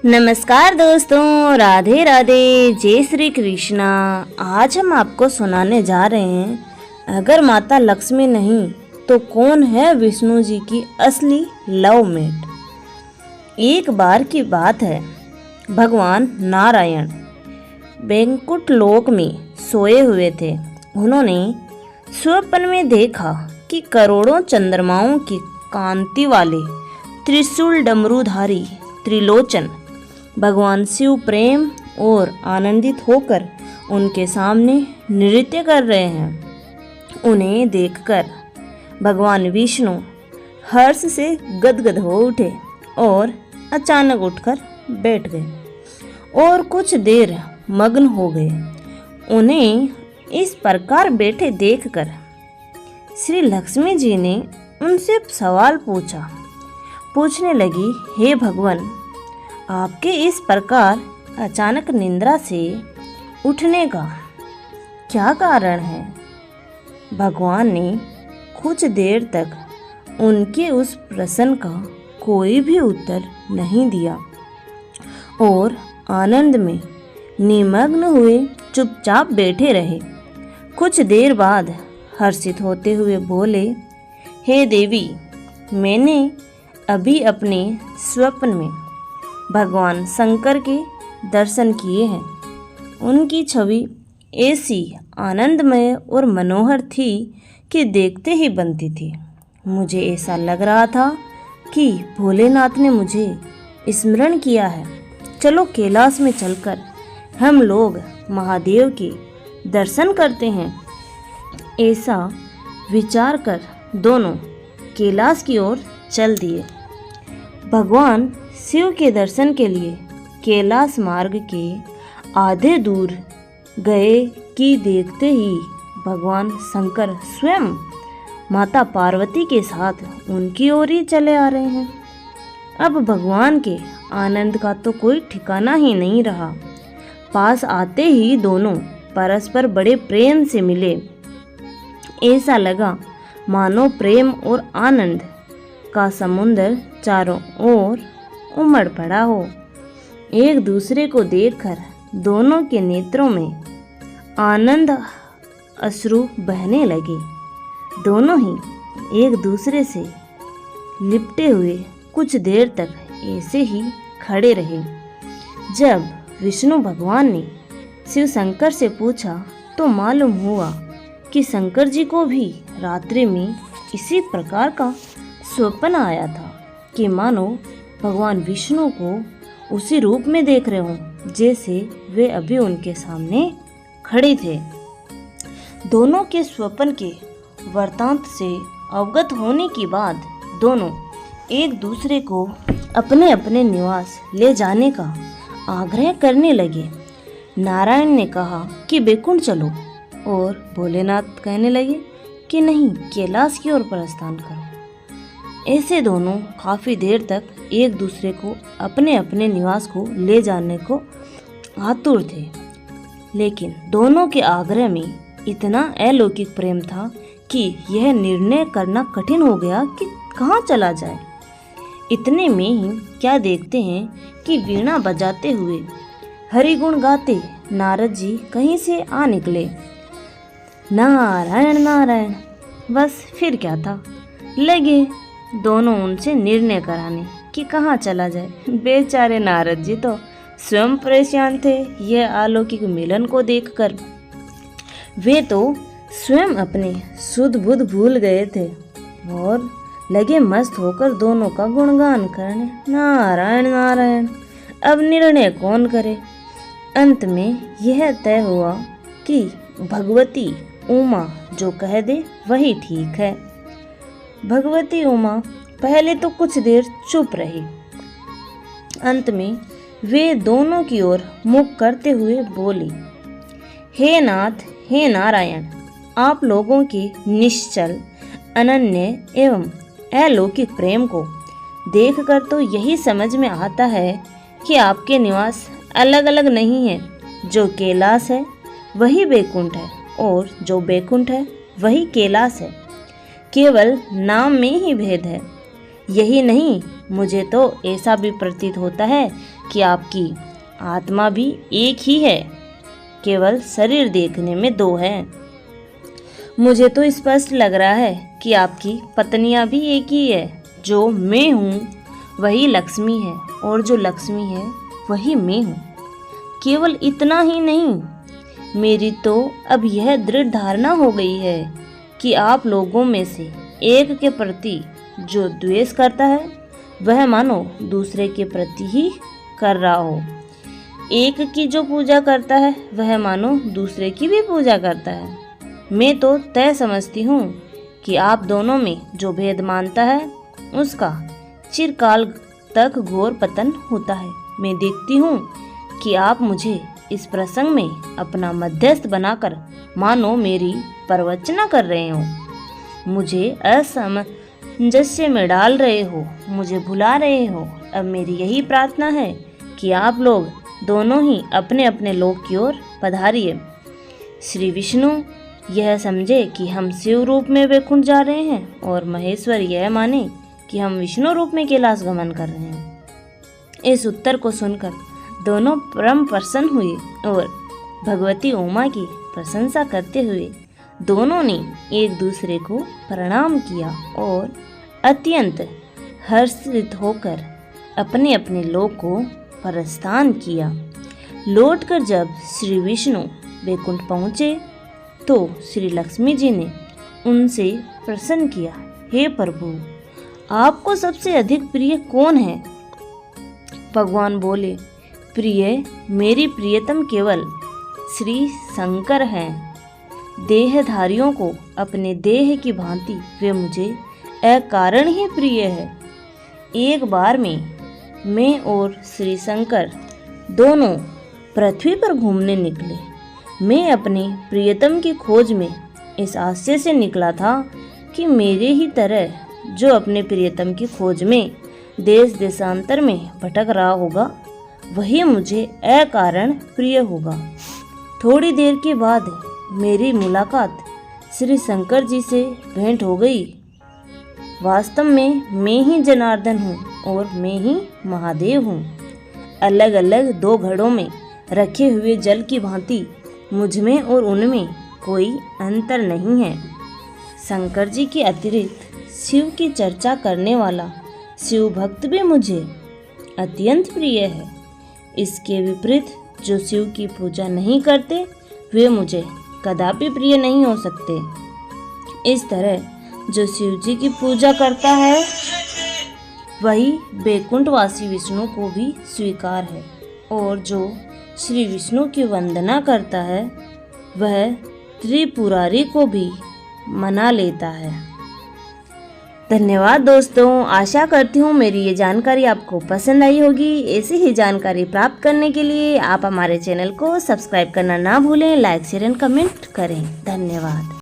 नमस्कार दोस्तों, राधे राधे, जय श्री कृष्णा। आज हम आपको सुनाने जा रहे हैं, अगर माता लक्ष्मी नहीं तो कौन है विष्णु जी की असली लव मेट। एक बार की बात है, भगवान नारायण वैकुंठ लोक में सोए हुए थे। उन्होंने स्वप्न में देखा कि करोड़ों चंद्रमाओं की कांति वाले त्रिशूल डमरूधारी त्रिलोचन भगवान शिव प्रेम और आनंदित होकर उनके सामने नृत्य कर रहे हैं। उन्हें देखकर भगवान विष्णु हर्ष से गदगद हो उठे और अचानक उठकर बैठ गए और कुछ देर मग्न हो गए। उन्हें इस प्रकार बैठे देखकर श्री लक्ष्मी जी ने उनसे सवाल पूछने लगी, हे भगवान, आपके इस प्रकार अचानक निंद्रा से उठने का क्या कारण है? भगवान ने कुछ देर तक उनके उस प्रश्न का कोई भी उत्तर नहीं दिया और आनंद में निमग्न हुए चुपचाप बैठे रहे। कुछ देर बाद हर्षित होते हुए बोले, हे देवी, मैंने अभी अपने स्वप्न में भगवान शंकर के दर्शन किए हैं। उनकी छवि ऐसी आनंदमय और मनोहर थी कि देखते ही बनती थी। मुझे ऐसा लग रहा था कि भोलेनाथ ने मुझे स्मरण किया है। चलो कैलाश में चलकर हम लोग महादेव के दर्शन करते हैं। ऐसा विचार कर दोनों कैलाश की ओर चल दिए। भगवान शिव के दर्शन के लिए कैलाश मार्ग के आधे दूर गए कि देखते ही भगवान शंकर स्वयं माता पार्वती के साथ उनकी ओर ही चले आ रहे हैं। अब भगवान के आनंद का तो कोई ठिकाना ही नहीं रहा। पास आते ही दोनों परस्पर बड़े प्रेम से मिले। ऐसा लगा मानो प्रेम और आनंद का समुद्र चारों ओर उमड़ पड़ा हो। एक दूसरे को देखकर दोनों के नेत्रों में आनंद अश्रु बहने लगे। दोनों ही एक दूसरे से लिपटे हुए कुछ देर तक ऐसे ही खड़े रहे। जब विष्णु भगवान ने शिव शंकर से पूछा तो मालूम हुआ कि शंकर जी को भी रात्रि में इसी प्रकार का स्वप्न आया था कि मानो भगवान विष्णु को उसी रूप में देख रहे हों जैसे वे अभी उनके सामने खड़े थे। दोनों के स्वप्न के वृत्तांत से अवगत होने के बाद दोनों एक दूसरे को अपने अपने निवास ले जाने का आग्रह करने लगे। नारायण ने कहा कि वैकुंठ चलो और भोलेनाथ कहने लगे कि नहीं, कैलाश की ओर प्रस्थान करो। ऐसे दोनों काफ़ी देर तक एक दूसरे को अपने अपने निवास को ले जाने को आतुर थे, लेकिन दोनों के आग्रह में इतना अलौकिक प्रेम था कि यह निर्णय करना कठिन हो गया कि कहाँ चला जाए। इतने में ही क्या देखते हैं कि वीणा बजाते हुए हरिगुण गाते नारद जी कहीं से आ निकले। नारायण नारायण, बस फिर क्या था, लगे दोनों उनसे निर्णय कराने कि कहाँ चला जाए। बेचारे नारद जी तो स्वयं परेशान थे यह अलौकिक मिलन को देखकर। वे तो स्वयं अपने शुद्ध बुद्ध भूल गए थे और लगे मस्त होकर दोनों का गुणगान करने। नारायण नारायण, अब निर्णय कौन करे। अंत में यह तय हुआ कि भगवती उमा जो कह दे वही ठीक है। भगवती उमा पहले तो कुछ देर चुप रही। अंत में वे दोनों की ओर मुख करते हुए बोली, हे नाथ, हे नारायण, आप लोगों के निश्चल अनन्य एवं अलौकिक प्रेम को देखकर तो यही समझ में आता है कि आपके निवास अलग अलग नहीं है। जो कैलाश है वही वैकुंठ है और जो वैकुंठ है वही कैलाश है। केवल नाम में ही भेद है। यही नहीं मुझे तो ऐसा भी प्रतीत होता है कि आपकी आत्मा भी एक ही है, केवल शरीर देखने में दो हैं। मुझे तो स्पष्ट लग रहा है कि आपकी पत्नियां भी एक ही है। जो मैं हूँ वही लक्ष्मी है और जो लक्ष्मी है वही मैं हूँ। केवल इतना ही नहीं, मेरी तो अब यह दृढ़ धारणा हो गई है कि आप लोगों में से एक के प्रति जो द्वेष करता है वह मानो दूसरे के प्रति ही कर रहा हो। एक की जो पूजा करता है वह मानो दूसरे की भी पूजा करता है। मैं तो तय समझती हूँ कि आप दोनों में जो भेद मानता है उसका चिरकाल तक घोर पतन होता है। मैं देखती हूँ कि आप मुझे इस प्रसंग में अपना मध्यस्थ बनाकर मानो मेरी प्रवचना कर रहे हो, मुझे असमंजस्य में डाल रहे हो, मुझे भुला रहे हो। अब मेरी यही प्रार्थना है कि आप लोग दोनों ही अपने अपने लोक की ओर पधारिए। श्री विष्णु यह समझे कि हम शिव रूप में वैकुंठ जा रहे हैं और महेश्वर यह माने कि हम विष्णु रूप में कैलाश गमन कर रहे हैं। इस उत्तर को सुनकर दोनों परम प्रसन्न हुए और भगवती उमा की प्रशंसा करते हुए दोनों ने एक दूसरे को प्रणाम किया और अत्यंत हर्षित होकर अपने अपने लोक को प्रस्थान किया। लौटकर जब श्री विष्णु वैकुंठ पहुँचे तो श्री लक्ष्मी जी ने उनसे प्रश्न किया, हे प्रभु, आपको सबसे अधिक प्रिय कौन है? भगवान बोले, प्रिय मेरी प्रियतम केवल श्री शंकर हैं। देहधारियों को अपने देह की भांति वे मुझे अकारण ही प्रिय है। एक बार में मैं और श्री शंकर दोनों पृथ्वी पर घूमने निकले। मैं अपने प्रियतम की खोज में इस आशय से निकला था कि मेरे ही तरह जो अपने प्रियतम की खोज में देश देशांतर में भटक रहा होगा वही मुझे अकारण प्रिय होगा। थोड़ी देर के बाद मेरी मुलाकात श्री शंकर जी से भेंट हो गई। वास्तव में मैं ही जनार्दन हूँ और मैं ही महादेव हूँ। अलग अलग दो घड़ों में रखे हुए जल की भांति मुझमें और उनमें कोई अंतर नहीं है। शंकर जी के अतिरिक्त शिव की चर्चा करने वाला शिव भक्त भी मुझे अत्यंत प्रिय है। इसके विपरीत जो शिव की पूजा नहीं करते वे मुझे कदापि प्रिय नहीं हो सकते। इस तरह जो शिव जी की पूजा करता है वही वैकुंठवासी विष्णु को भी स्वीकार है और जो श्री विष्णु की वंदना करता है वह त्रिपुरारी को भी मना लेता है। धन्यवाद दोस्तों, आशा करती हूँ मेरी ये जानकारी आपको पसंद आई होगी। ऐसी ही जानकारी प्राप्त करने के लिए आप हमारे चैनल को सब्सक्राइब करना ना भूलें, लाइक शेयर एंड कमेंट करें। धन्यवाद।